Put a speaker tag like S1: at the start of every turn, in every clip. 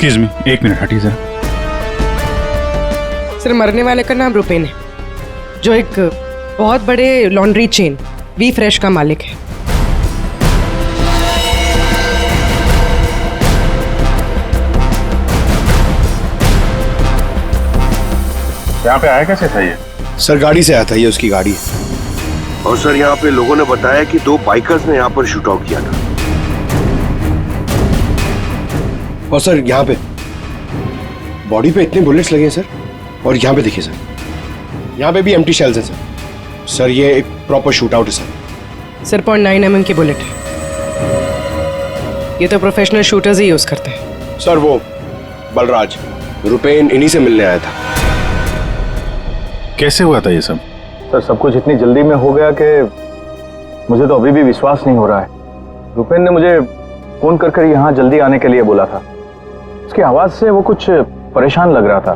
S1: Excuse me, एक minute हटिए जरा।
S2: सर, मरने वाले का नाम रुपेन है, जो एक बहुत बड़े लॉन्ड्री चेन वी फ्रेश का मालिक है।
S1: यहाँ पे आया कैसे था ये?
S3: सर गाड़ी से आया था, ये उसकी गाड़ी है।
S4: और सर यहाँ पे लोगों ने बताया कि 2 बाइकर्स ने यहाँ पर शूट आउट किया था।
S3: और सर यहाँ पे बॉडी पे इतने बुलेट्स लगे हैं सर, और यहाँ पे देखिए सर, यहाँ पे भी एम्प्टी शेल्स हैं सर। सर ये एक प्रॉपर शूट आउट है सर।
S2: सर 0.9 mm की बुलेट है, ये तो प्रोफेशनल शूटर्स ही यूज करते हैं।
S3: सर वो बलराज रुपेन इन्हीं से मिलने आया था।
S1: कैसे हुआ था ये सब?
S5: सर सब कुछ इतनी जल्दी में हो गया कि मुझे तो अभी भी विश्वास नहीं हो रहा है। रुपेन ने मुझे फोन कर यहाँ जल्दी आने के लिए बोला था। उसकी आवाज से वो कुछ परेशान लग रहा था।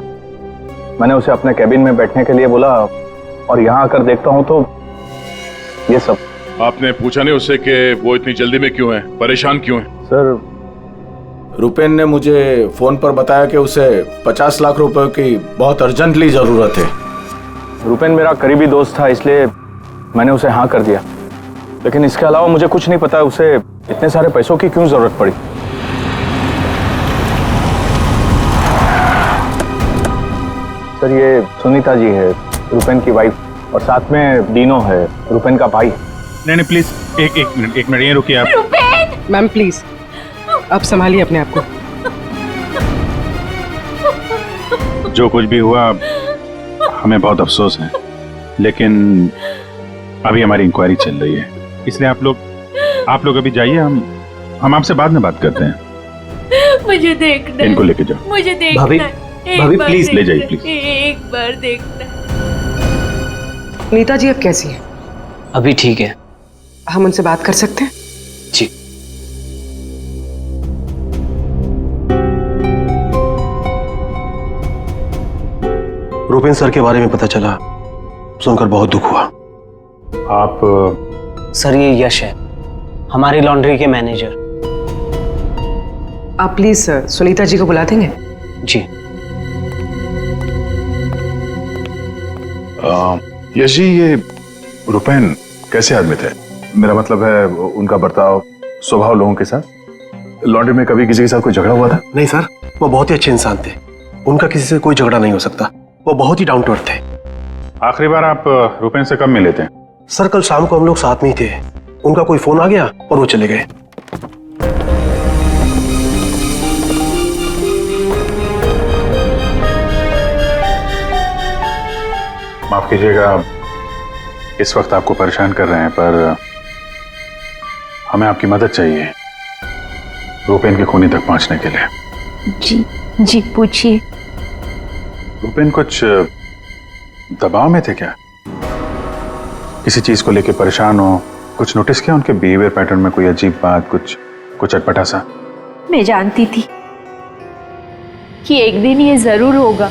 S5: मैंने उसे अपने कैबिन में बैठने के लिए बोला और यहाँ आकर देखता हूँ तो ये सब।
S6: आपने पूछा नहीं उससे कि वो इतनी जल्दी में क्यों है, परेशान क्यों है?
S5: सर
S7: रुपेन ने मुझे फोन पर बताया कि उसे 50 लाख रुपए की बहुत अर्जेंटली जरूरत है।
S5: रुपेन मेरा करीबी दोस्त था, इसलिए मैंने उसे हाँ कर दिया। लेकिन इसके अलावा मुझे कुछ नहीं पता उसे इतने सारे पैसों की क्यों जरूरत पड़ी। सर ये सुनीता जी है, रुपेन की वाइफ, और साथ में डीनो है, रुपेन का भाई।
S1: नहीं प्लीज एक मिनट ये रुकिए आप।
S2: मैम प्लीज आप संभालिए अपने आप को।
S1: जो कुछ भी हुआ हमें बहुत अफसोस है, लेकिन अभी हमारी इंक्वायरी चल रही है, इसलिए आप लोग अभी जाइए, हम आपसे बाद में बात करते हैं।
S8: मुझे देखना,
S1: इनको लेके जाओ।
S8: मुझे देखना,
S1: भाभी प्लीज ले जाइए प्लीज।
S8: एक बार देखना।
S2: नीता जी अब कैसी है?
S9: अभी ठीक है।
S2: हम उनसे बात कर सकते हैं?
S9: जी।
S3: रुपेन सर के बारे में पता चला, सुनकर बहुत दुख हुआ।
S1: आप
S9: सर ये यश है, हमारी लॉन्ड्री के मैनेजर।
S2: आप प्लीज सुनीता जी को बुला देंगे?
S9: जी।
S6: यश जी, ये रुपेन कैसे आदमी थे? मेरा मतलब है उनका बर्ताव, स्वभाव लोगों के साथ। लॉन्ड्री में कभी किसी के साथ कोई झगड़ा हुआ था?
S3: नहीं सर, वो बहुत ही अच्छे इंसान थे, उनका किसी से कोई झगड़ा नहीं हो सकता। वो बहुत ही डाउन टू अर्थ थे।
S1: आखिरी बार आप रुपेन से कब मिले थे?
S3: सर कल शाम को हम लोग साथ में ही थे, उनका कोई फोन आ गया और वो चले गए।
S1: माफ कीजिएगा इस वक्त आपको परेशान कर रहे हैं, पर हमें आपकी मदद चाहिए रुपेन के खूनी तक पहुंचने के लिए।
S8: जी पूछिए।
S1: रुपेन कुछ दबाव में थे क्या? किसी चीज को लेके परेशान हो? कुछ नोटिस किया उनके बिहेवियर पैटर्न में? कोई अजीब बात, कुछ अटपटा सा?
S8: मैं जानती थी कि एक दिन ये जरूर होगा।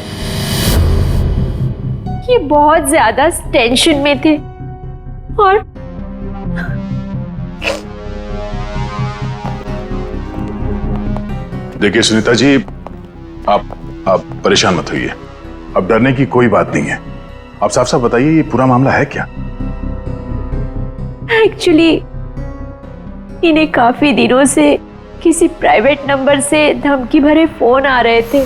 S8: ये बहुत ज्यादा टेंशन में थे और
S6: देखिए सुनीता जी, आप परेशान मत होइए। अब डरने की कोई बात नहीं है। आप साफ साफ बताइए ये पूरा मामला है क्या?
S8: एक्चुअली इन्हें काफी दिनों से किसी प्राइवेट नंबर से धमकी भरे फोन आ रहे थे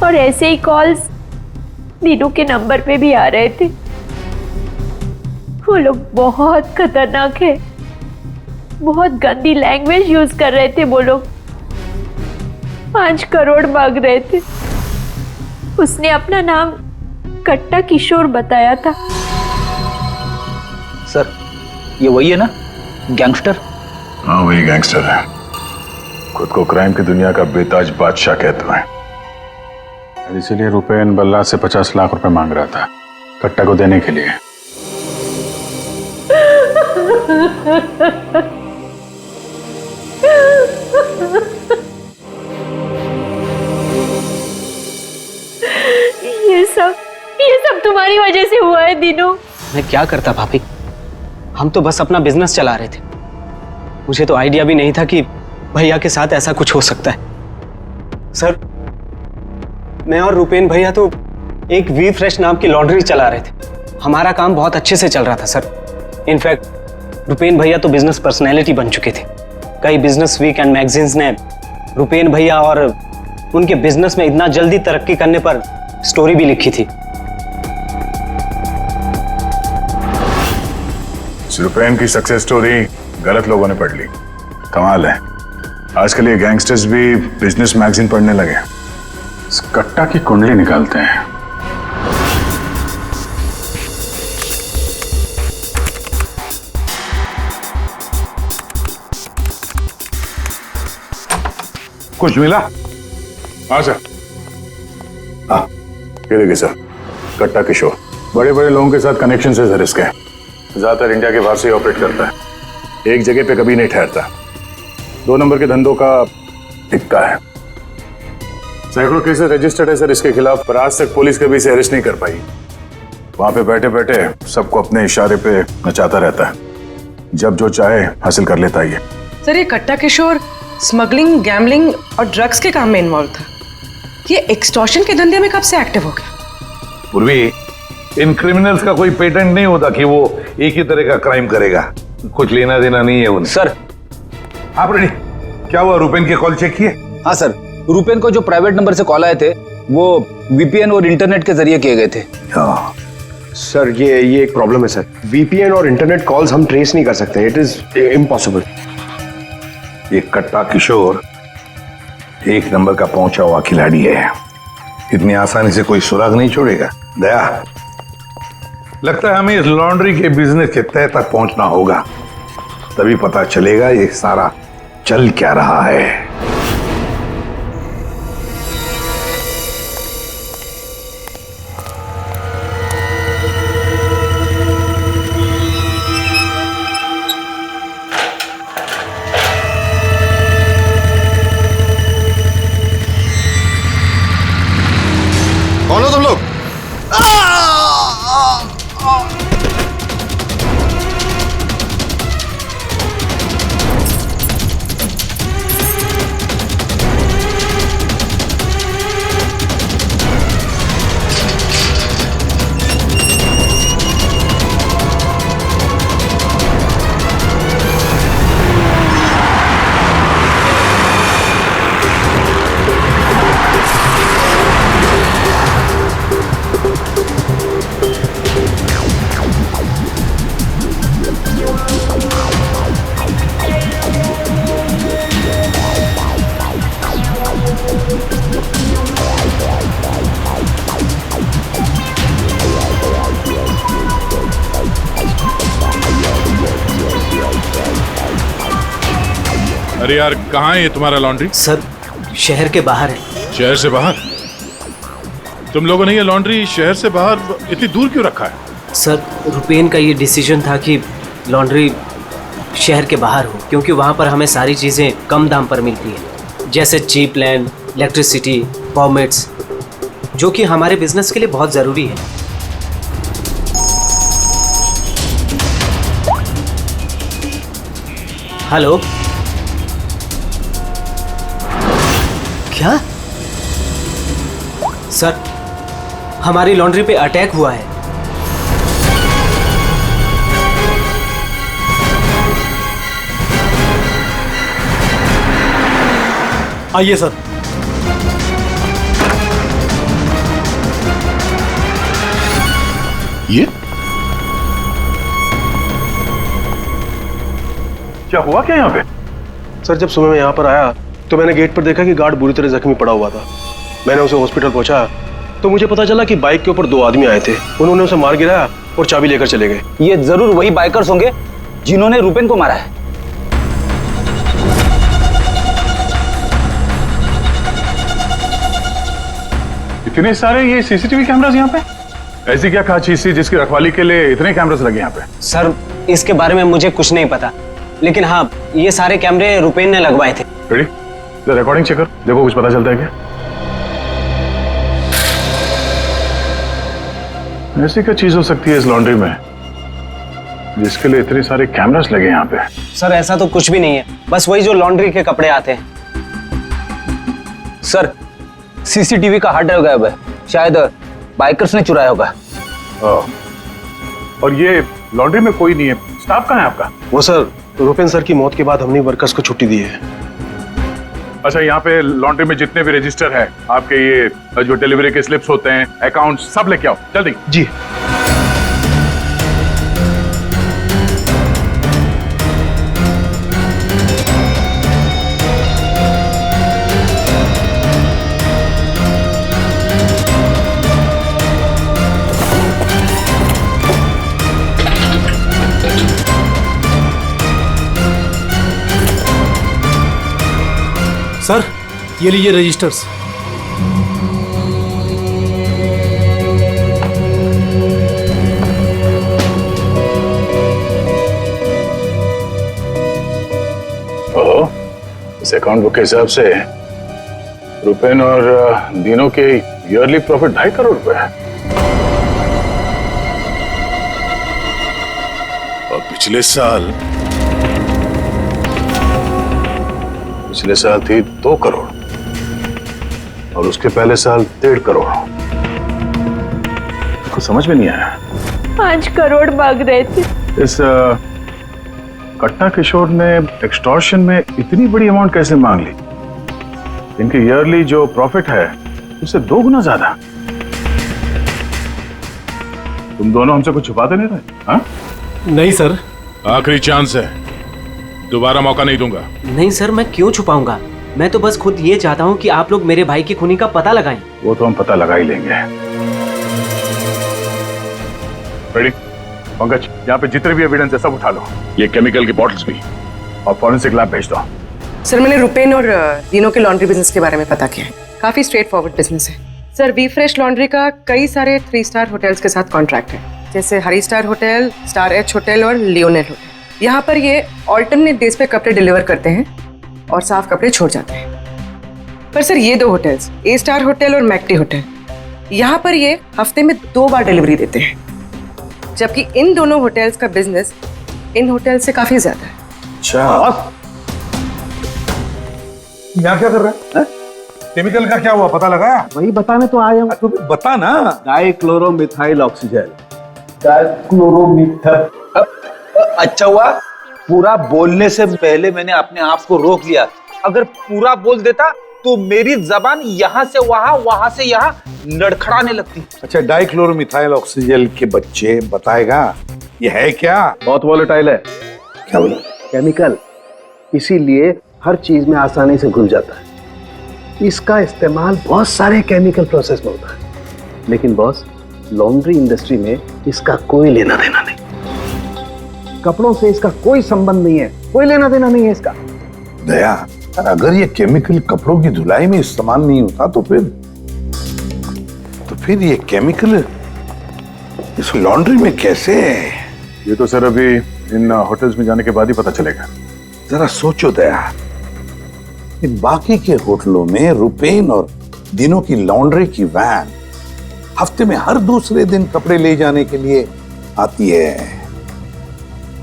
S8: और ऐसे ही कॉल्स दीनू के नंबर पे भी आ रहे थे। वो लोग बहुत खतरनाक है, बहुत गंदी लैंग्वेज यूज कर रहे थे। वो लोग 5 करोड़ मांग रहे थे। उसने अपना नाम कट्टा किशोर बताया था।
S9: सर ये वही है ना, गैंगस्टर?
S6: हाँ वही गैंगस्टर है, खुद को क्राइम की दुनिया का बेताज बादशाह कहते हैं।
S1: इसीलिए रुपेन बल्ला से 50 लाख रुपए मांग रहा था कट्टा को देने के लिए।
S8: ये सब तुम्हारी वजह से हुआ है दीनू।
S9: मैं क्या करता भाभी, हम तो बस अपना बिजनेस चला रहे थे। मुझे तो आइडिया भी नहीं था कि भैया के साथ ऐसा कुछ हो सकता है। सर, मैं और रुपेन भैया तो एक वी फ्रेश नाम की लॉन्ड्री चला रहे थे। हमारा काम बहुत अच्छे से चल रहा था सर। इनफैक्ट रुपेन भैया तो बिजनेस पर्सनैलिटी बन चुके थे। कई बिजनेस वीक एंड मैगजीन्स ने रुपेन भैया और उनके बिजनेस में इतना जल्दी तरक्की करने पर स्टोरी भी लिखी थी।
S6: रुपेन की सक्सेस स्टोरी गलत लोगों ने पढ़ ली। कमाल है, आजकल ये गैंगस्टर्स भी बिजनेस मैगजीन पढ़ने लगे।
S1: इस कट्टा की कुंडली निकालते हैं।
S6: कुछ मिला? हाँ सर। हाँ, ये देखिए सर, कट्टा किशोर बड़े बड़े लोगों के साथ कनेक्शन से सर इसके। ज्यादातर इंडिया के बाहर से ऑपरेट करता है, एक जगह पे कभी नहीं ठहरता। 2 नंबर के धंधों का टिक्का है। सैकड़ों केसेस रजिस्टर्ड है सर इसके खिलाफ, पर आज तक पुलिस कभी इसे अरेस्ट नहीं कर पाई। वहां पे बैठे बैठे सबको अपने इशारे पे नचाता रहता है, जब जो चाहे हासिल कर लेता है।
S2: सर, ये कट्टा किशोर स्मगलिंग, गैम्बलिंग और ड्रग्स के काम में इन्वॉल्व था। ये एक्सटॉर्शन के धंधे में कब से एक्टिव हो गया?
S10: पूर्वी, इन क्रिमिनल्स का कोई पेटेंट नहीं होता कि वो एक ही तरह का क्राइम करेगा। कुछ लेना देना नहीं है उन्हें।
S5: सर,
S10: आप रेडी? क्या हुआ, रुपेन के कॉल चेक किए?
S5: हाँ सर, रुपेन को जो प्राइवेट नंबर से कॉल आए थे वो वीपीएन और इंटरनेट के जरिए किए गए थे।
S10: हाँ
S3: सर, ये एक प्रॉब्लम है सर। वीपीएन और इंटरनेट कॉल्स हम ट्रेस नहीं कर सकते। It is impossible.
S10: ये कट्टा किशोर 1 नंबर का पहुंचा हुआ खिलाड़ी है, इतनी आसानी से कोई सुराग नहीं छोड़ेगा। दया, लगता है हमें इस लॉन्ड्री के बिजनेस के तह तक पहुंचना होगा, तभी पता चलेगा ये सारा चल क्या रहा है।
S3: कौन हो तुम लोग?
S1: अरे यार, कहाँ है ये तुम्हारा लॉन्ड्री?
S9: सर, शहर के बाहर है।
S1: शहर से बाहर? तुम लोगों ने ये लॉन्ड्री शहर से बाहर इतनी दूर क्यों रखा है?
S9: सर, रुपेन का ये डिसीजन था कि लॉन्ड्री शहर के बाहर हो, क्योंकि वहाँ पर हमें सारी चीज़ें कम दाम पर मिलती हैं, जैसे चीप लैंड, इलेक्ट्रिसिटी, परमिट्स, जो कि हमारे बिजनेस के लिए बहुत ज़रूरी है। हेलो, क्या? सर, हमारी लॉन्ड्री पे अटैक हुआ है।
S5: आइए सर।
S6: ये क्या हुआ क्या यहाँ पे?
S3: सर, जब सुबह मैं यहाँ पर आया तो मैंने गेट पर देखा कि गार्ड बुरी तरह जख्मी पड़ा हुआ था। मैंने उसे हॉस्पिटल पहुंचाया तो मुझे पता चला कि बाइक के ऊपर 2 आदमी आए थे। उन्होंने उसे मार गिराया और चाबी लेकर चले गए।
S5: ये जरूर वही बाइकर्स होंगे जिन्होंने रुपेन को मारा है।
S6: इतने सारे ये सीसीटीवी कैमरास यहाँ पे? ऐसी क्या खास चीज थी जिसकी रखवाली के लिए इतने कैमरास लगे यहाँ पे?
S9: सर, इसके बारे में मुझे कुछ नहीं पता, लेकिन हाँ, ये सारे कैमरे रुपेन ने लगवाए थे।
S6: रेडी? रिकॉर्डिंग चेक कर, देखो कुछ पता चलता है क्या? ऐसी क्या चीज हो सकती है इस लॉन्ड्री में जिसके लिए इतने सारे कैमरास लगे यहाँ पे?
S9: सर, ऐसा तो कुछ भी नहीं है, बस वही जो लॉन्ड्री के कपड़े आते हैं।
S5: सर,
S11: सीसीटीवी का हार्ड ड्राइव गायब है, शायद बाइकर्स ने चुराया होगा।
S6: और ये लॉन्ड्री में कोई नहीं है, स्टाफ कहाँ है आपका?
S3: वो सर, रुपेन सर की मौत के बाद हमने वर्कर्स को छुट्टी दी है।
S6: अच्छा, यहाँ पे लॉन्ड्री में जितने भी रजिस्टर है आपके, ये जो डिलीवरी के स्लिप्स होते हैं, अकाउंट, सब लेके आओ जल्दी।
S3: जी।
S12: सर, ये लीजिए रजिस्टर्स।
S6: ओह, इस अकाउंट बुक के हिसाब से रुपेन और दीनों के ईयरली प्रॉफिट 2.5 करोड़ रुपए है। और पिछले साल थी 2 करोड़ और उसके पहले साल 1.5 करोड़। कुछ समझ में नहीं आया।
S8: 5 करोड़ मांग रहे थे।
S6: इस कट्टा किशोर ने एक्सटॉर्शन में इतनी बड़ी अमाउंट कैसे मांग ली? इनके ईयरली जो प्रॉफिट है उससे 2 गुना ज्यादा। तुम दोनों हमसे कुछ छुपाते नहीं रहे? हाँ?
S12: नहीं सर।
S6: आखिरी चांस है, दोबारा मौका नहीं दूंगा।
S9: नहीं सर, मैं क्यों छुपाऊंगा? मैं तो बस खुद ये चाहता हूँ कि आप लोग मेरे भाई की खूनी का पता लगाएं।
S6: वो तो हम पता लगा ही लेंगे। रेडी? पंकज, यहाँ पे जितने भी एविडेंस है सब उठा लो, ये केमिकल की बॉटल्स भी, और फॉरेंसिक लैब भेज दो।
S2: सर, मैंने रुपेन और दीनों के लॉन्ड्री बिजनेस के बारे में पता किया है। काफी स्ट्रेट फॉरवर्ड बिजनेस है सर। वी फ्रेश लॉन्ड्री का कई सारे 3 स्टार होटल्स के साथ कॉन्ट्रैक्ट है, जैसे हरी star hotel, star H hotel और लियोनेल होटल। यहाँ पर ये ऑल्टरनेट डेज पे कपड़े डिलीवर करते हैं और साफ कपड़े छोड़ जाते हैं। पर सर, ये 2 होटल्स, ए स्टार होटल और मैक्टी होटल, यहाँ पर ये हफ्ते में 2 बार डिलीवरी देते हैं, जबकि इन दोनों होटल्स का बिजनेस इन होटल से काफी ज्यादा है।
S10: अच्छा, यहाँ क्या कर रहा है? केमिकल का क्या हुआ, पता लगाया?
S11: वही बताने तो आया हूँ।
S10: तो बता ना।
S11: डाइक्लोरोमिथाइल ऑक्सीजन। डाइक्लोरोमिथाइल। अच्छा हुआ पूरा बोलने से पहले मैंने अपने आप को रोक लिया। अगर पूरा बोल देता तो मेरी जबान यहाँ से वहां, वहां से यहाँ लड़खड़ाने लगती।
S10: अच्छा, डाइक्लोरोमिथाइल ऑक्सीजन के बच्चे बताएगा ये है क्या?
S5: बहुत वॉलेटाइल है।
S10: क्या बोला?
S11: केमिकल, इसीलिए हर चीज में आसानी से घुल जाता है। इसका इस्तेमाल बहुत सारे केमिकल प्रोसेस में होता है, लेकिन बॉस, लॉन्ड्री इंडस्ट्री में इसका कोई लेना देना नहीं। कपड़ों से इसका कोई संबंध नहीं है, कोई लेना देना नहीं है इसका।
S10: दया, अगर ये केमिकल कपड़ों की धुलाई में इस्तेमाल नहीं होता तो फिर ये केमिकल इस लॉन्ड्री में कैसे?
S6: ये तो सर अभी इन होटल्स में जाने के बाद ही पता चलेगा।
S10: जरा सोचो दया, इन बाकी के होटलों में रुपेन और दिनों की लॉन्ड्री की वैन हफ्ते में हर दूसरे दिन कपड़े ले जाने के लिए आती है,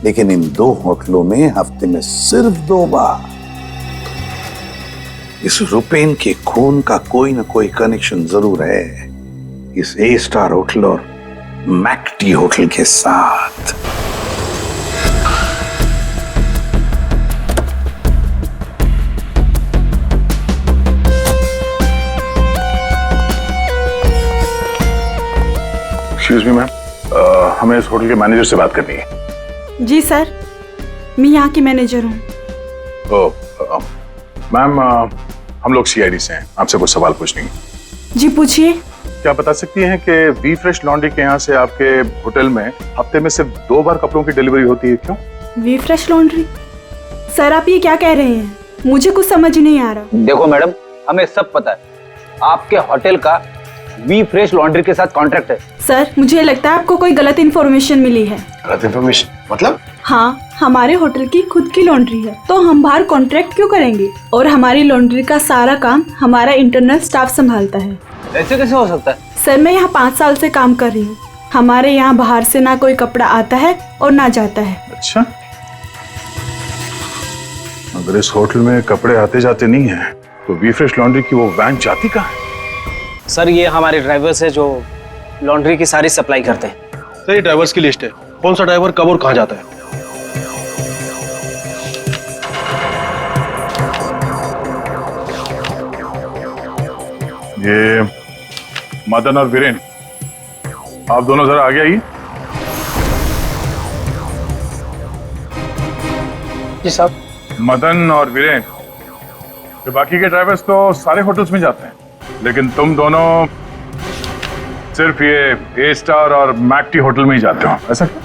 S10: लेकिन इन 2 होटलों में हफ्ते में सिर्फ 2 बार। इस रुपेन के खून का कोई ना कोई कनेक्शन जरूर है इस ए स्टार होटल और मैक्टी होटल के साथ।
S6: एक्सक्यूज मी मैम, हमें इस होटल के मैनेजर से बात करनी है।
S13: जी सर, मैं यहाँ की मैनेजर हूँ।
S6: मैम, हम लोग सीआईडी से हैं, आपसे कुछ सवाल पूछने हैं।
S13: जी पूछिए।
S6: क्या बता सकती हैं कि वी फ्रेश लॉन्ड्री के यहाँ से आपके होटल में हफ्ते में सिर्फ 2 बार कपड़ों की डिलीवरी होती है, क्यों?
S13: We fresh laundry? सर, आप ये क्या कह रहे हैं? मुझे कुछ समझ नहीं आ रहा।
S11: देखो मैडम, हमें सब पता है, आपके होटल का वी फ्रेश लॉन्ड्री के साथ कॉन्ट्रैक्ट है।
S13: सर, मुझे लगता है आपको कोई गलत इन्फॉर्मेशन मिली है।
S3: गलत इन्फॉर्मेशन मतलब?
S13: हाँ, हमारे होटल की खुद की लॉन्ड्री है, तो हम बाहर कॉन्ट्रैक्ट क्यों करेंगे? और हमारी लॉन्ड्री का सारा काम हमारा इंटरनल स्टाफ संभालता है।
S11: ऐसे कैसे हो सकता है?
S13: सर, मैं यहाँ 5 साल से काम कर रही हूँ। हमारे यहाँ बाहर से ना कोई कपड़ा आता है और ना जाता है।
S6: अच्छा, अगर इस होटल में कपड़े आते जाते नहीं है तो वी फ्रेश लॉन्ड्री की वो वैन जाती कहाँ है?
S9: सर ये हमारे ड्राइवर्स है जो लॉन्ड्री की सारी सप्लाई करते हैं।
S12: सर ये ड्राइवर्स की लिस्ट है, कौन सा ड्राइवर कब और कहाँ जाता है।
S6: ये मदन और वीरेन, आप दोनों जरा आगे आइए।
S12: जी साहब।
S6: मदन और वीरेन, ये बाकी के ड्राइवर्स तो सारे होटल्स में जाते हैं, लेकिन तुम दोनों सिर्फ ये ए स्टार और मैक टी होटल में ही जाते हो, ऐसा क्यों?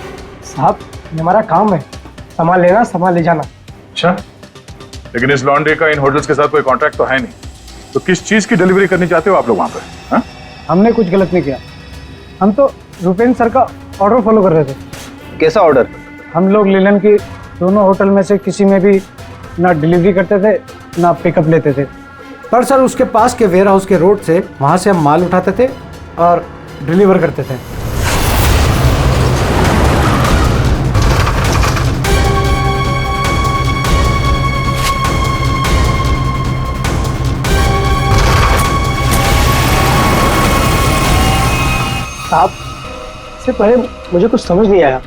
S12: साहब ये हमारा काम है, सामान लेना सामान ले जाना।
S6: अच्छा, लेकिन इस लॉन्ड्री का इन होटल्स के साथ कोई कॉन्ट्रैक्ट तो है नहीं, तो किस चीज की डिलीवरी करनी चाहते हो आप लोग वहां पर? हाँ?
S12: हमने कुछ गलत नहीं किया, हम तो रुपेन सर का ऑर्डर फॉलो कर रहे थे।
S5: कैसा ऑर्डर?
S12: हम लोग लीलन की दोनों होटल में से किसी में भी ना डिलीवरी करते थे ना पिकअप लेते थे, पर सर उसके पास के वेयर हाउस के रोड से वहाँ से हम माल उठाते थे और डिलीवर करते थे। साहब इससे पहले मुझे कुछ समझ नहीं आया,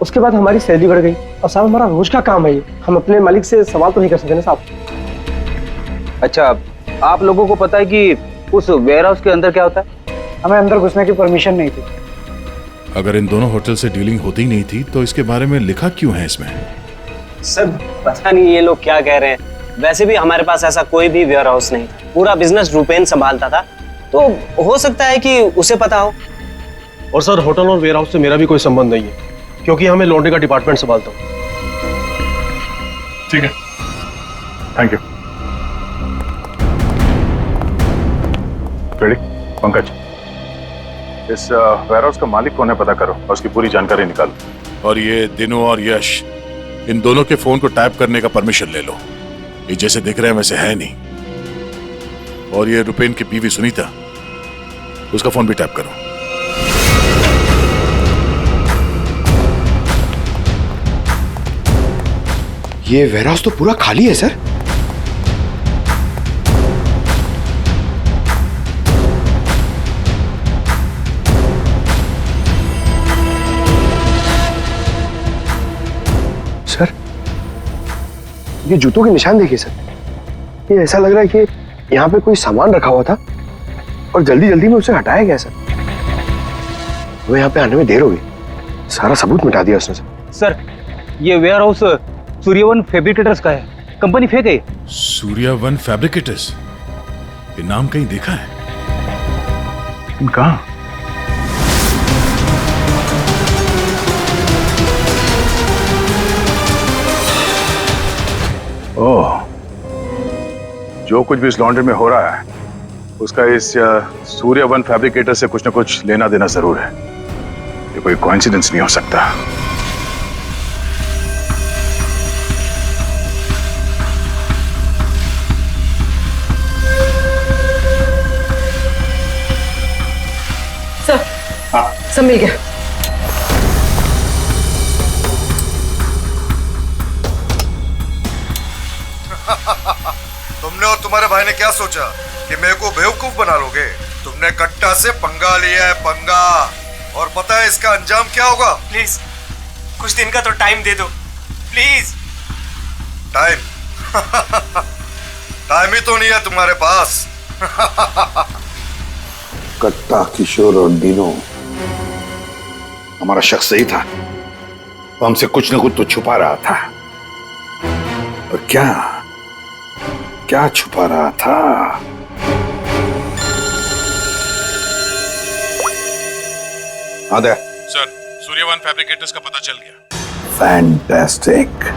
S12: उसके बाद हमारी सैलरी बढ़ गई और साहब हमारा रोज का काम है ये, हम अपने मालिक से सवाल तो नहीं कर सकते ना साहब।
S5: अच्छा, आप लोगों को पता है कि उस वेयर हाउस के अंदर क्या होता है?
S12: हमें अंदर घुसने की परमिशन नहीं थी।
S14: अगर इन दोनों होटल से डीलिंग होती नहीं थी तो इसके बारे में लिखा क्यों है इसमें?
S9: सर पता नहीं ये लोग क्या कह रहे हैं, वैसे भी हमारे पास ऐसा कोई भी वेयर हाउस नहीं था, पूरा बिजनेस रुपेन संभालता था, तो हो सकता है कि उसे पता हो।
S12: और सर होटल और वेयर हाउस से मेरा भी कोई संबंध नहीं है, क्योंकि हमें लॉन्ड्री का डिपार्टमेंट संभालता हूँ।
S6: ठीक है, थैंक यू। रेडी? पंकज, इस वेयर हाउस का मालिक कौन है पता करो और उसकी पूरी जानकारी निकालो।
S14: और ये दिनों और यश, इन दोनों के फोन को टैप करने का परमिशन ले लो, ये जैसे दिख रहे हैं वैसे है नहीं। और ये रुपेन की बीवी सुनीता, उसका फोन भी टैप करो।
S3: ये वेयर हाउस तो पूरा खाली है सर। सर ये जूतों के निशान देखिए सर, ये ऐसा लग रहा है कि यहाँ पे कोई सामान रखा हुआ था और जल्दी जल्दी में उसे हटाया गया सर। हमें यहाँ पे आने में देर हो गई, सारा सबूत मिटा दिया उसने सर।
S5: सर ये वेयर हाउस सूर्यवन फैब्रिकेटर्स का है, कंपनी फेक है।
S14: सूर्यवन फैब्रिकेटर्स, ये नाम कहीं देखा है?
S6: लेकिन कहाँ? ओह, जो कुछ भी इस लॉन्ड्री में हो रहा है उसका इस सूर्यवन फैब्रिकेटर से कुछ ना कुछ लेना देना जरूर है। ये कोई कोइंसिडेंस नहीं हो सकता।
S2: सर, सब मिल गया।
S15: तुमने और तुम्हारे भाई ने क्या सोचा कि मेरे को बेवकूफ बना लोगे? तुमने कट्टा से पंगा लिया है, पंगा। और पता है इसका अंजाम क्या होगा?
S9: प्लीज कुछ दिन का तो टाइम दे दो प्लीज।
S15: टाइम? टाइम ही तो नहीं है तुम्हारे पास।
S10: कट्टा, किशोर और दीनो, हमारा शख्स सही था, वो हमसे कुछ ना कुछ तो छुपा रहा था। और क्या क्या छुपा रहा था? आदे
S14: सर, सूर्यवन फैब्रिकेटर्स का पता चल गया।
S10: फैंटास्टिक।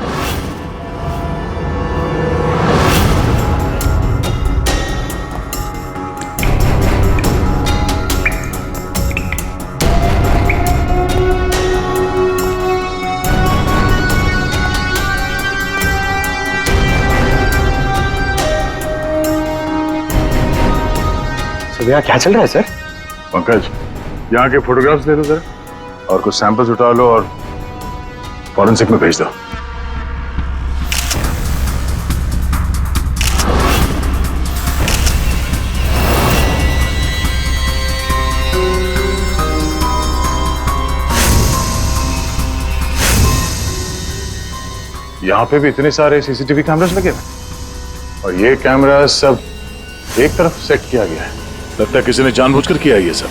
S3: यहाँ क्या चल रहा है सर?
S6: पंकज, यहाँ के फोटोग्राफ्स ले लो जरा और कुछ सैंपल्स उठा लो और फॉरेंसिक में भेज दो।
S14: यहाँ पे भी इतने सारे सीसीटीवी कैमरास लगे हुए और ये कैमरा सब एक तरफ सेट किया गया है। लगता है किसी ने जानबूझकर किया है ये सब।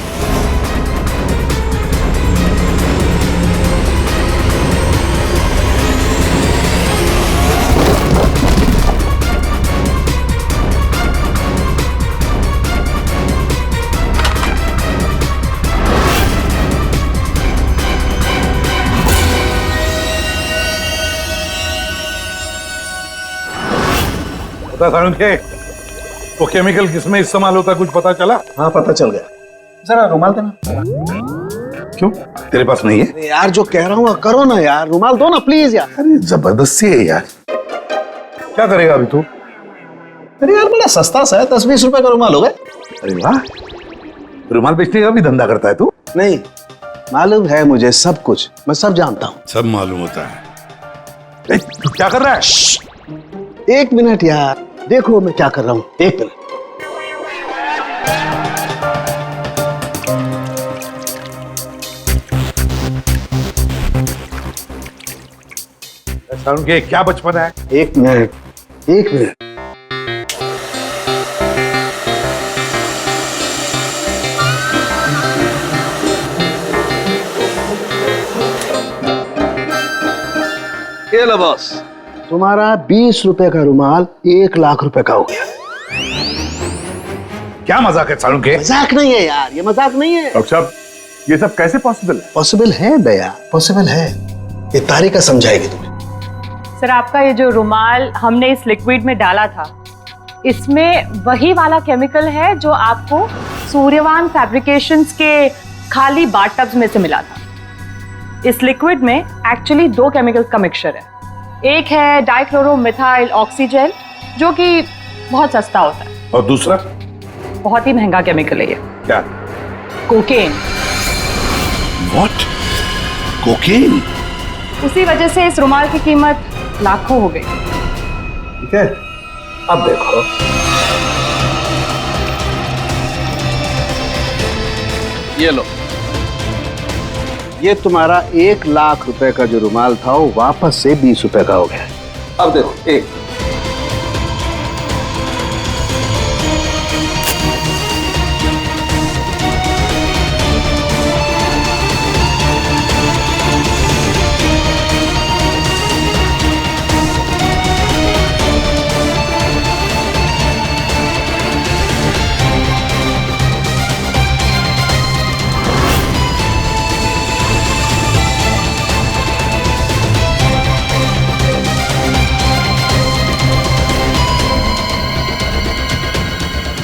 S10: के वो केमिकल किसमें इस्तेमाल होता कुछ पता चला?
S11: हाँ पता चल गया। जरा रुमाल देना।
S10: क्यों तेरे पास नहीं है?
S11: अरे यार जो कह रहा हूँ करो ना यार, रुमाल दो ना प्लीज यार।
S10: अरे जबरदस्ती है यार। क्या करेगा अभी तू?
S11: अरे यार बड़ा सस्ता सा है, 10-20 रुपए का रुमाल होगा।
S10: अरे वाह, रुमाल बेचने का भी धंधा करता है तू?
S11: नहीं, मालूम है मुझे सब कुछ, मैं सब जानता हूँ।
S10: सब मालूम होता है। तू क्या कर रहा है?
S11: एक मिनट यार, देखो मैं क्या कर रहा हूँ, एक मिनट।
S10: के क्या बचपन है?
S11: एक मिनट, एक मिनट। ये लो बॉस, तुम्हारा 20 रुपए का रुमाल 1 लाख रुपए का हो गया।
S10: क्या मजाक है सालू के?
S11: मजाक नहीं है यार, ये मजाक नहीं है।
S10: डॉक्टर साहब, ये सब कैसे पॉसिबल है?
S11: पॉसिबल है दया, पॉसिबल है। ये तारिका समझाएगी तुम्हें।
S16: सर आपका ये जो रुमाल हमने इस लिक्विड में डाला था, इसमें वही वाला केमिकल है जो आपको सूर्यवान फैब्रिकेशंस के खाली बाथटब्स में से मिला था। इस लिक्विड में एक्चुअली 2 केमिकल्स का मिक्सचर है। एक है डाइक्लोरोमिथाइल ऑक्सीजेल जो कि बहुत सस्ता होता है,
S10: और दूसरा
S16: बहुत ही महंगा केमिकल है ये।
S10: क्या?
S16: कोकेन।
S10: व्हाट? कोकेन?
S16: उसी वजह से इस रुमाल की कीमत लाखों हो गई।
S11: ठीक है, अब देखो। ये लो, ये तुम्हारा 1 लाख रुपए का जो रुमाल था वो वापस से 20 रुपए का हो गया। अब देखो, एक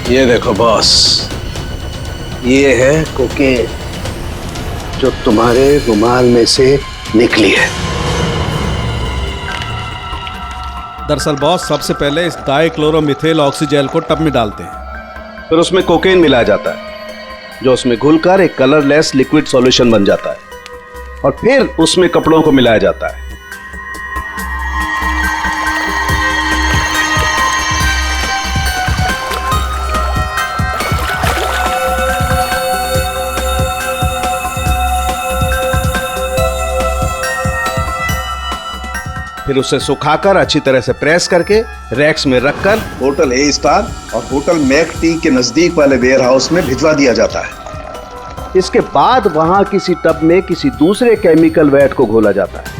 S11: ये देखो बॉस, ये है कोकेन जो तुम्हारे रुमाल में से निकली है।
S17: दरअसल बॉस, सबसे पहले इस डाइक्लोरोमिथाइल ऑक्सीजेल को टब में डालते हैं,
S11: फिर उसमें कोकेन मिलाया जाता है जो उसमें घुलकर एक कलरलेस लिक्विड सॉल्यूशन बन जाता है, और फिर उसमें कपड़ों को मिलाया जाता है। फिर उसे सुखाकर अच्छी तरह से प्रेस करके रैक्स में रखकर होटल ए स्टार और होटल मैक टी के नजदीक वाले वेयर हाउस में भिजवा दिया जाता है। इसके बाद वहां किसी टब में किसी दूसरे केमिकल वैट को घोला जाता है।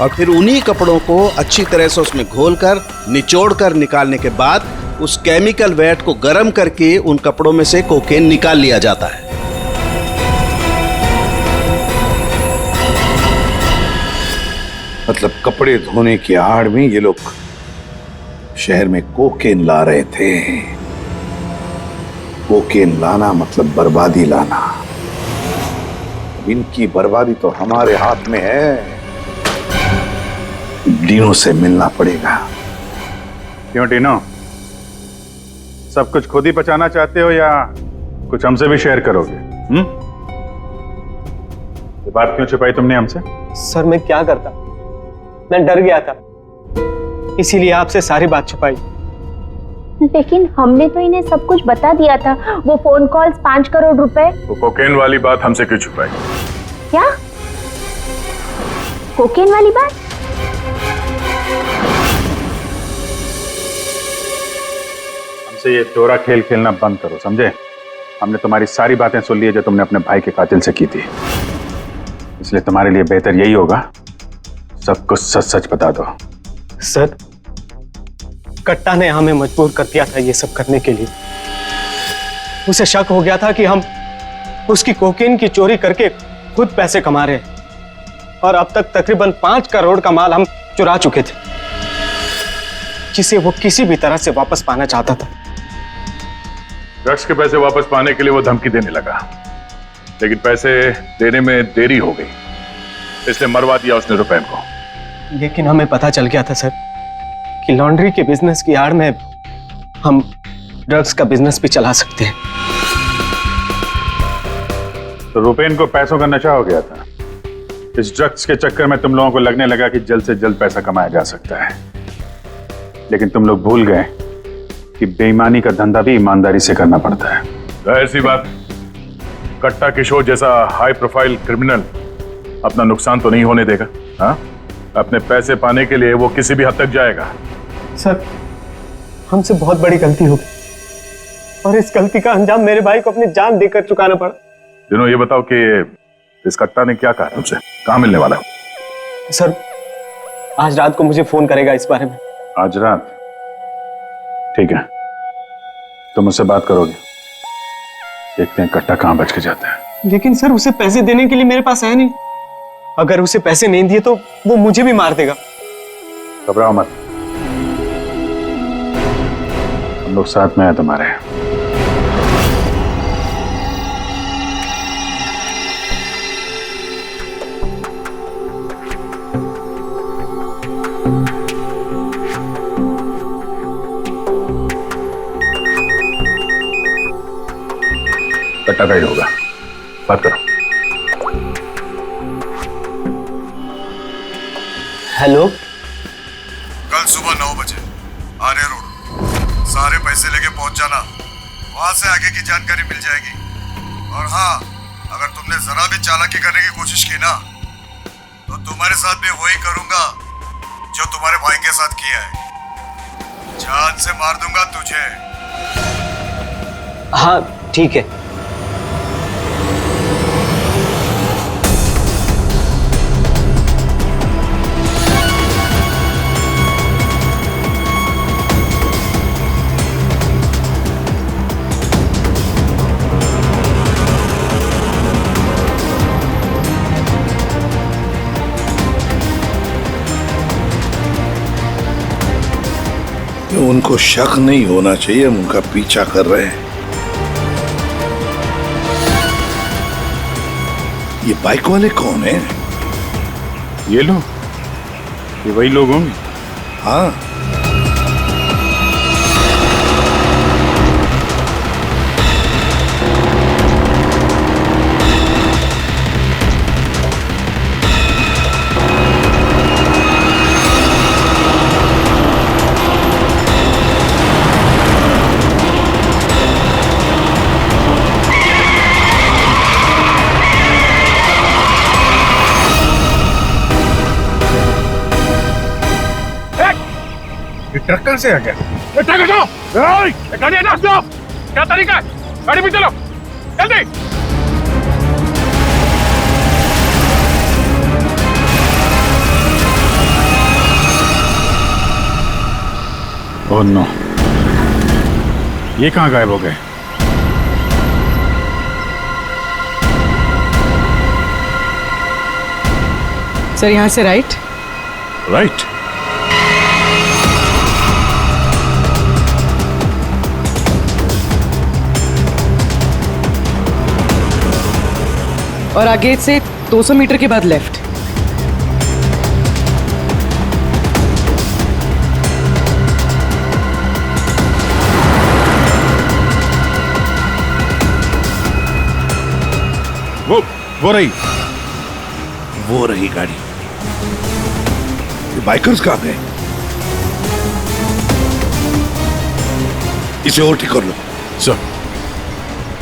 S11: और फिर उन्हीं कपड़ों को अच्छी तरह से उसमें घोलकर निचोड़कर निकालने के बाद उस केमिकल वैट को गर्म करके उन कपड़ों में से कोकेन निकाल लिया जाता है।
S10: मतलब कपड़े धोने की आड़ में ये लोग शहर में कोकेन ला रहे थे। कोकेन लाना मतलब बर्बादी लाना। इनकी बर्बादी तो हमारे हाथ में है। डीनो से मिलना पड़ेगा।
S1: क्यों टीनो, सब कुछ खुद ही बचाना चाहते हो या कुछ हमसे भी शेयर करोगे? ये बात क्यों छुपाई तुमने हमसे?
S9: सर मैं क्या करता, मैं डर गया था, इसीलिए आपसे सारी बात छुपाई।
S8: लेकिन हमने तो इन्हें सब कुछ बता दिया था। वो फोन कॉल्स, 5 करोड़ रुपए।
S6: वो कोकेन वाली बात हमसे क्यों छुपाई?
S8: क्या कोकेन वाली बात?
S1: हमसे ये डोरा खेल खेलना बंद करो, समझे? हमने तुम्हारी सारी बातें सुन ली है जो तुमने अपने भाई के कातिल से की थी, इसलिए तुम्हारे लिए बेहतर यही होगा सब कुछ सच सच बता दो।
S9: सर, कट्टा ने हमें मजबूर कर दिया था ये सब करने के लिए। उसे शक हो गया था कि हम उसकी कोकेन की चोरी करके खुद पैसे कमा रहे हैं और अब तक तकरीबन 5 करोड़ का माल हम चुरा चुके थे, जिसे वो किसी भी तरह से वापस पाना चाहता था।
S6: ड्रग्स के पैसे वापस पाने के लिए वो धमकी देने लगा, लेकिन पैसे देने में देरी हो गई, इसलिए मरवा दिया उसने रुपैन को।
S9: लेकिन हमें पता चल गया था सर कि लॉन्ड्री के बिजनेस की आड़ में हम ड्रग्स का बिजनेस भी चला सकते हैं।
S1: तो रुपैन को पैसों का नशा हो गया था। इस ड्रग्स के चक्कर में तुम लोगों को लगने लगा कि जल्द से जल्द पैसा कमाया जा सकता है, लेकिन तुम लोग भूल गए कि बेईमानी का धंधा भी ईमानदारी से करना पड़ता है।
S6: ऐसी बात, कट्टा किशोर जैसा हाई प्रोफाइल क्रिमिनल अपना नुकसान तो नहीं होने देगा। हाँ, अपने पैसे पाने के लिए वो किसी भी हद तक जाएगा।
S9: सर, हमसे बहुत बड़ी गलती हो गई और इस गलती का अंजाम मेरे भाई को अपनी जान देकर चुकाना पड़ा।
S6: दिनों, ये बताओ कि इस कट्टा ने क्या कहा तुमसे? कहाँ मिलने वाला?
S9: सर, आज रात को मुझे फोन करेगा इस बारे में।
S1: आज रात? ठीक है, तुम उससे बात करोगे, देखते हैं कट्टा कहाँ बच के जाता है।
S9: लेकिन सर, उसे पैसे देने के लिए मेरे पास है नहीं। अगर उसे पैसे नहीं दिए तो वो मुझे भी मार देगा।
S1: घबराओ मत, हम लोग साथ में हैं तुम्हारे।
S6: कट्टा गाइड होगा, बात करो।
S9: हेलो,
S15: कल सुबह 9 बजे आर्य रोड, सारे पैसे लेके पहुंच जाना, वहां से आगे की जानकारी मिल जाएगी। और हाँ, अगर तुमने जरा भी चालाकी करने की कोशिश की ना, तो तुम्हारे साथ भी वही करूंगा जो तुम्हारे भाई के साथ किया है। जान से मार दूंगा तुझे।
S9: हाँ ठीक है।
S10: उनको शक नहीं होना चाहिए, हम उनका पीछा कर रहे हैं। ये बाइक वाले कौन हैं?
S1: ये लोग, ये वही लोग होंगे।
S10: हाँ,
S6: ट्रक कहां से आ गया? ये ट्रक हटाओ! गाड़ी हटाओ! स्टॉप! क्या तरीका है? गाड़ी पे चलो, जल्दी!
S1: ओह नो, ये कहाँ गायब हो गए?
S2: सर, यहाँ से राइट।
S6: राइट?
S2: और आगे से 200 मीटर के बाद लेफ्ट।
S6: वो रही
S10: वो रही गाड़ी। ये बाइकर्स कहाँ गए? इसे और ठीक कर लो
S14: सर,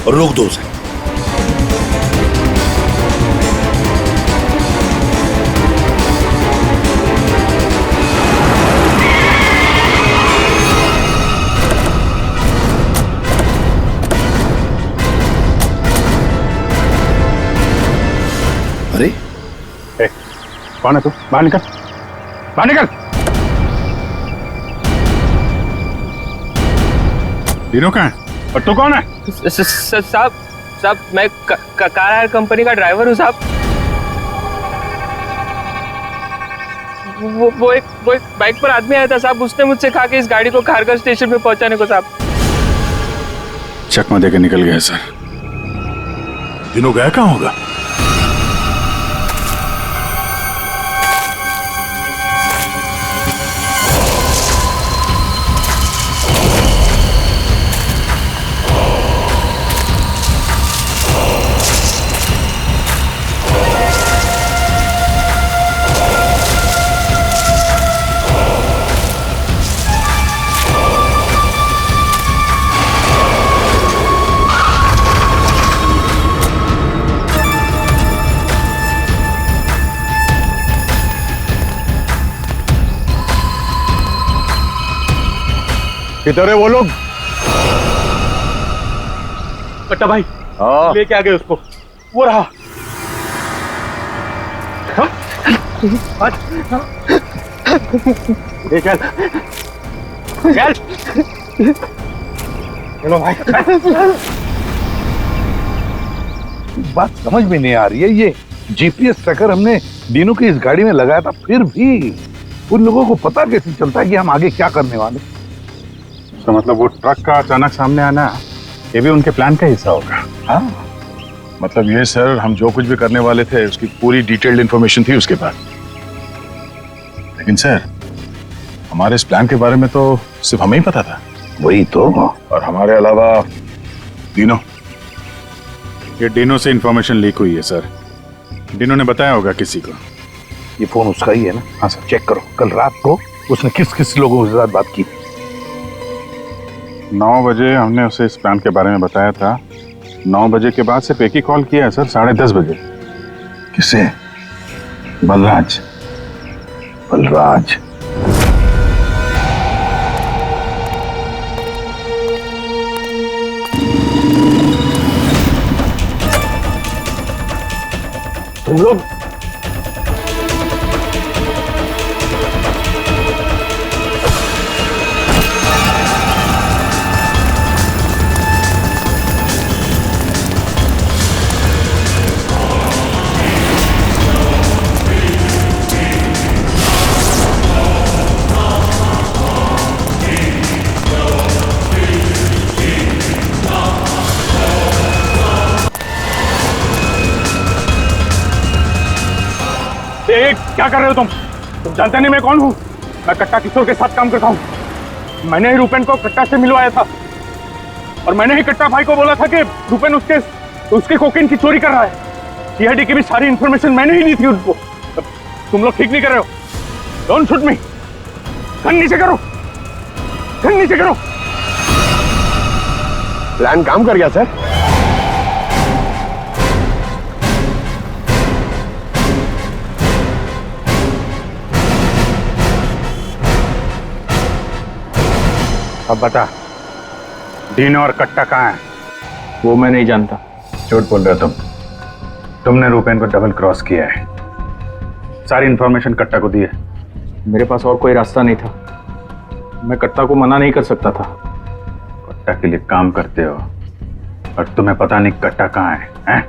S10: और रोक दो उसे।
S3: अरे
S1: कौन है तू? बाहर निकल, बाहर निकल। तीनों कहाँ है? और तू कौन है?
S18: साहब मैं कार हायर कंपनी का ड्राइवर हूँ साहब। वो एक बाइक पर आदमी आया था साहब, उसने मुझसे कहा कि इस गाड़ी को खारगर स्टेशन पे पहुंचाने को साहब।
S1: चकमा देकर निकल गया सर।
S14: तीनों गया कहाँ होगा?
S6: किधर है वो लोग?
S5: कट्टा भाई
S6: लेके आ गए उसको। वो रहा। चल चल चलो भाई।
S10: बात समझ में नहीं आ रही है, ये जीपीएस ट्रैकर हमने दीनू की इस गाड़ी में लगाया था, फिर भी उन लोगों को पता कैसे चलता है कि हम आगे क्या करने वाले?
S1: तो मतलब वो ट्रक का अचानक सामने आना ये भी उनके प्लान का हिस्सा होगा?
S14: हाँ, मतलब ये सर, हम जो कुछ भी करने वाले थे उसकी पूरी डिटेल्ड इंफॉर्मेशन थी उसके पास। लेकिन सर, हमारे इस प्लान के बारे में तो सिर्फ हमें ही पता था।
S10: वही तो।
S14: और हमारे अलावा डिनो।
S1: ये डिनो से इंफॉर्मेशन लीक हुई है सर। डिनो ने बताया होगा किसी को।
S10: ये फोन उसका ही है ना?
S1: हाँ सर।
S10: चेक करो कल रात को उसने किस किस लोगों के साथ बात की।
S1: 9 बजे हमने उसे इस प्लान के बारे में बताया था। 9 बजे के बाद सिर्फ एक ही कॉल किया है सर, 10:30 बजे।
S10: किसे?
S1: बलराज।
S10: बलराज।
S5: तुम लोग
S1: क्या कर रहे हो तुम जानते नहीं मैं कौन हूँ? मैं कट्टा किशोर के साथ काम करता हूँ। मैंने ही रूपेन को कट्टा से मिलवाया था और मैंने ही कट्टा भाई को बोला था कि रूपेन उसके कोकेन की चोरी कर रहा है। सीआईडी की भी सारी इंफॉर्मेशन मैंने ही दी थी उनको। तुम लोग ठीक नहीं कर रहे हो। Don't shoot me. गन नीचे करो, गन नीचे करो।
S3: प्लान काम कर गया सर।
S1: अब बता, डीनो और कट्टा कहाँ है?
S5: वो मैं नहीं जानता।
S1: झूठ बोल रहे हो तुमने रूपेन को डबल क्रॉस किया है। सारी इंफॉर्मेशन कट्टा को दी है।
S5: मेरे पास और कोई रास्ता नहीं था। मैं कट्टा को मना नहीं कर सकता था।
S1: कट्टा के लिए काम करते हो और तुम्हें पता नहीं कट्टा कहाँ है?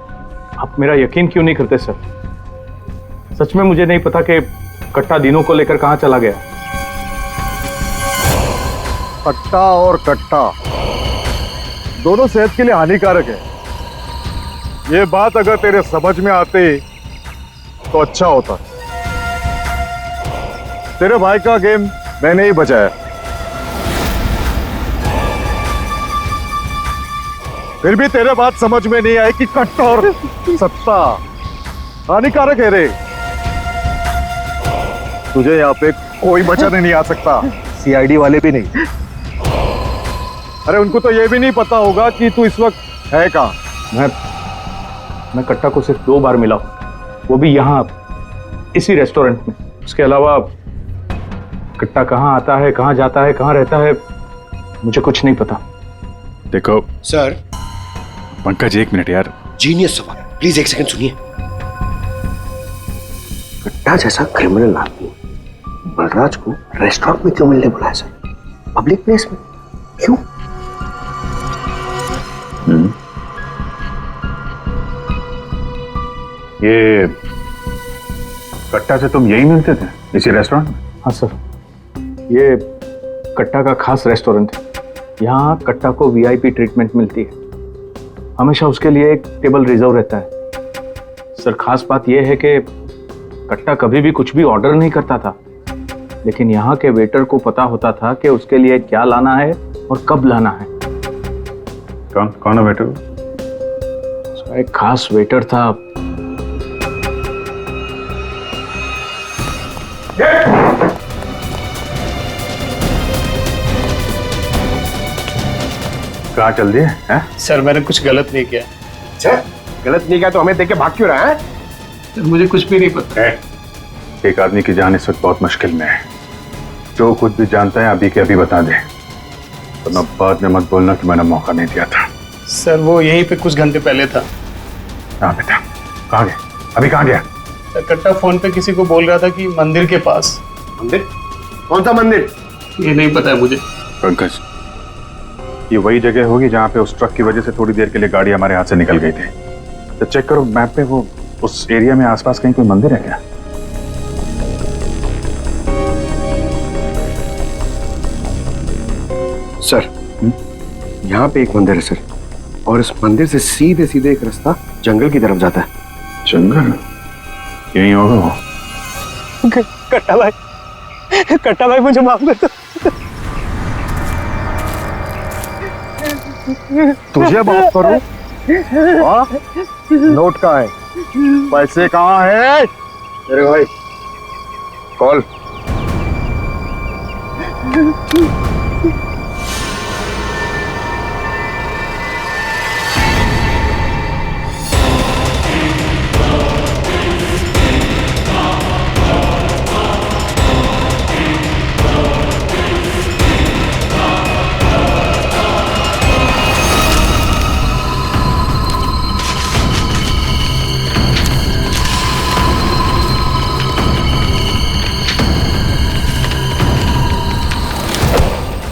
S5: आप मेरा यकीन क्यों नहीं करते सर? सच में मुझे नहीं पता कि कट्टा दिनों को लेकर कहाँ चला गया।
S6: कट्टा और कट्टा दोनों सेहत के लिए हानिकारक है। ये बात अगर तेरे समझ में आती तो अच्छा होता। तेरे भाई का गेम मैंने ही बचाया। फिर भी तेरे बात समझ में नहीं आई कि कट्टा और सत्ता हानिकारक है रे।
S15: तुझे यहाँ पे कोई बचाने नहीं आ सकता, सीआईडी वाले भी नहीं। अरे उनको तो ये भी नहीं पता होगा कि तू इस वक्त है कहाँ।
S5: मैं कट्टा को सिर्फ 2 बार मिला हूं, वो भी यहाँ इसी रेस्टोरेंट में। उसके अलावा कट्टा कहाँ आता है, कहाँ जाता है, कहाँ रहता है, मुझे कुछ नहीं पता।
S1: देखो
S3: सर।
S1: पंकज, 1 मिनट यार।
S3: जीनियस सवाल, प्लीज 1 सेकंड सुनिए। कट्टा जैसा क्रिमिनल आदमी बलराज को रेस्टोरेंट में क्यों मिलने बुलाया सर? पब्लिक प्लेस में क्यों?
S1: ये कट्टा से तुम यही मिलते थे, इसी रेस्टोरेंट में?
S5: हाँ सर, ये कट्टा का खास रेस्टोरेंट है। यहाँ कट्टा को वीआईपी ट्रीटमेंट मिलती है। हमेशा उसके लिए एक टेबल रिजर्व रहता है। सर, खास बात यह है कि कट्टा कभी भी कुछ भी ऑर्डर नहीं करता था, लेकिन यहाँ के वेटर को पता होता था कि उसके लिए क्या लाना है और कब लाना है।
S1: कौन है वेटर?
S5: उसका एक खास वेटर था।
S1: कहाँ चल दिए हैं?
S11: सर मैंने कुछ गलत नहीं किया।
S3: अच्छा, गलत नहीं किया तो हमें देख के भाग क्यों रहा है?
S11: सर मुझे कुछ भी नहीं पता।
S1: एक आदमी की जान इस वक्त बहुत मुश्किल में है। जो कुछ भी जानता है अभी के अभी बता दे, वरना बाद में मत बोलना कि मैंने मौका नहीं दिया था।
S11: सर वो यहीं पे कुछ घंटे पहले था।
S1: हाँ बेटा, कहाँ गया? अभी कहाँ गया?
S11: सर कट्टा फोन पे किसी को बोल रहा था कि मंदिर के पास।
S3: मंदिर? कौन सा मंदिर?
S11: ये नहीं पता है मुझे।
S1: पंकज, ये वही जगह होगी जहाँ पे उस ट्रक की वजह से थोड़ी देर के लिए गाड़ी हमारे हाथ से निकल गई थी। तो चेक करो मैप पे, वो उस एरिया में आसपास कहीं कोई मंदिर है क्या?
S3: सर, यहाँ पे एक मंदिर है सर, और इस मंदिर से सीधे सीधे एक रास्ता जंगल की तरफ जाता है।
S1: जंगल? यहीं होगा वो।
S9: कट्टा भाई मुझे माफ कर दो।
S15: तुझे माफ करूं? नोट कहाँ है? पैसे कहाँ है?
S3: अरे भाई कॉल।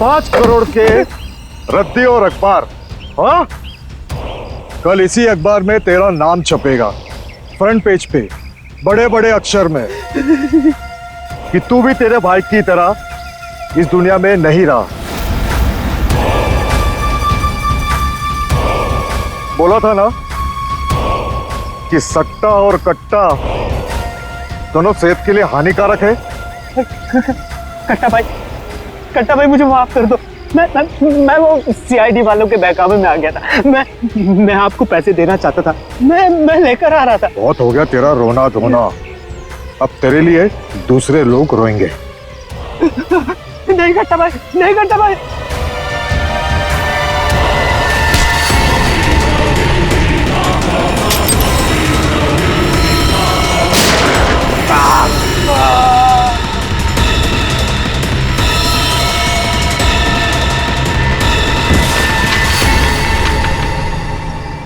S15: $5 करोड़ के रद्दी और अखबार। हाँ, कल इसी अखबार में तेरा नाम छपेगा, फ्रंट पेज पे बड़े बड़े अक्षर में, कि तू भी तेरे भाई की तरह इस दुनिया में नहीं रहा। बोला था ना कि सट्टा और कट्टा दोनों सेहत के लिए हानिकारक है।
S9: कट्टा भाई मुझे माफ कर दो। मैं वो सीआईडी वालों के बहकावे में आ गया था। मैं आपको पैसे देना चाहता था। मैं लेकर आ रहा था।
S15: बहुत हो गया तेरा रोना धोना, अब तेरे लिए दूसरे लोग रोएंगे।
S9: नहीं कट्टा भाई, नहीं कट्टा भाई।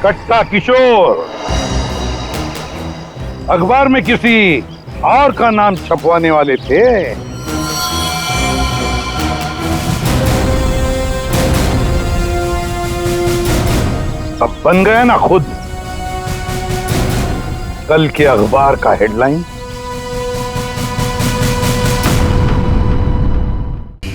S10: कट्टा किशोर अखबार में किसी और का नाम छपवाने वाले थे। अब बन गया ना खुद। कल के अखबार का हेडलाइन